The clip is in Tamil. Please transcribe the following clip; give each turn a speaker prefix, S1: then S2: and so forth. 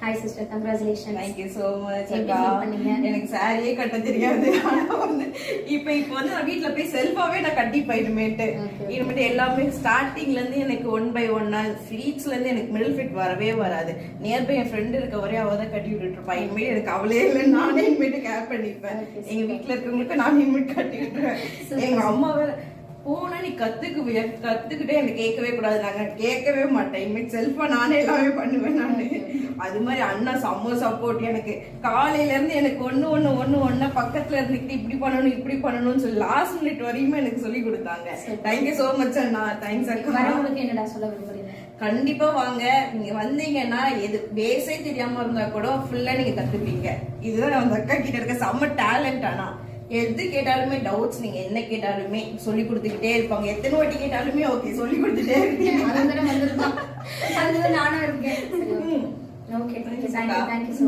S1: Hi sister, congratulations.
S2: Thank you so much.
S1: எப்படி feel பண்ணீங்க?
S2: எனக்கு சாரியே கட்ட தெரியாது. ஆனா வந்து இப்போ நான் வீட்ல போய் செல்ஃபாவே நான் கட்டி போயிடுமேட்டு. இனிமேட்டு எல்லாமே ஸ்டார்டிங்ல இருந்து எனக்கு 1 by 1 ஃபிளீட்ஸ்ல இருந்து எனக்கு மிடில் ஃபிட் வரவே வராது. நியர் பை என் ஃப்ரெண்ட் இருக்க வரையும் அவ தான் கட்டி விட்டுட்டு இருப்பா. இனிமேல் எனக்கு அவளே இல்லை, நானே இனிமேட்டு கேர் பண்ணிப்பேன். எங்க வீட்ல இருக்கவங்களுக்கு நான் இனிமேட்டு கட்டி விட்டுருவேன். எங்க அம்மா வேற போனா நீ கத்துக்கிட்டே எனக்கு கேட்கவே கூடாது, நாங்க கேட்கவே மாட்டேன், இனிமேல் செல்ஃபா நானே எல்லாமே பண்ணுவேன் நானு. அது மாதிரி அண்ணா செம்ம சப்போர்ட் எனக்கு. காலையில இருந்து எனக்கு ஒண்ணு பக்கத்துல இருந்துக்கிட்டு இப்படி பண்ணணும்னு சொல்லி லாஸ்ட் மினிட் வரையுமே எனக்கு சொல்லி கொடுத்தாங்க. தேங்க்யூ சோ மச் அண்ணா. தேங்க்ஸ் அக்கா.
S1: என்னடா சொல்ல விரும்புறீங்க?
S2: கண்டிப்பா வாங்க, நீங்க வந்தீங்கன்னா எது பேஸே தெரியாம இருந்தா கூட ஃபுல்லா நீங்க கத்துப்பீங்க. இதுதான் அந்த அக்கா கிட்ட இருக்க செம்ம டேலண்ட். ஆனா எது கேட்டாலுமே டவுட்ஸ் நீங்க என்ன கேட்டாலுமே சொல்லி கொடுத்துக்கிட்டே இருப்பாங்க. எத்தனை வாட்டி கேட்டாலுமே ஓகே சொல்லி கொடுத்துட்டே இருக்கீங்க.
S1: நானும் இருக்கேன். Okay, thank you.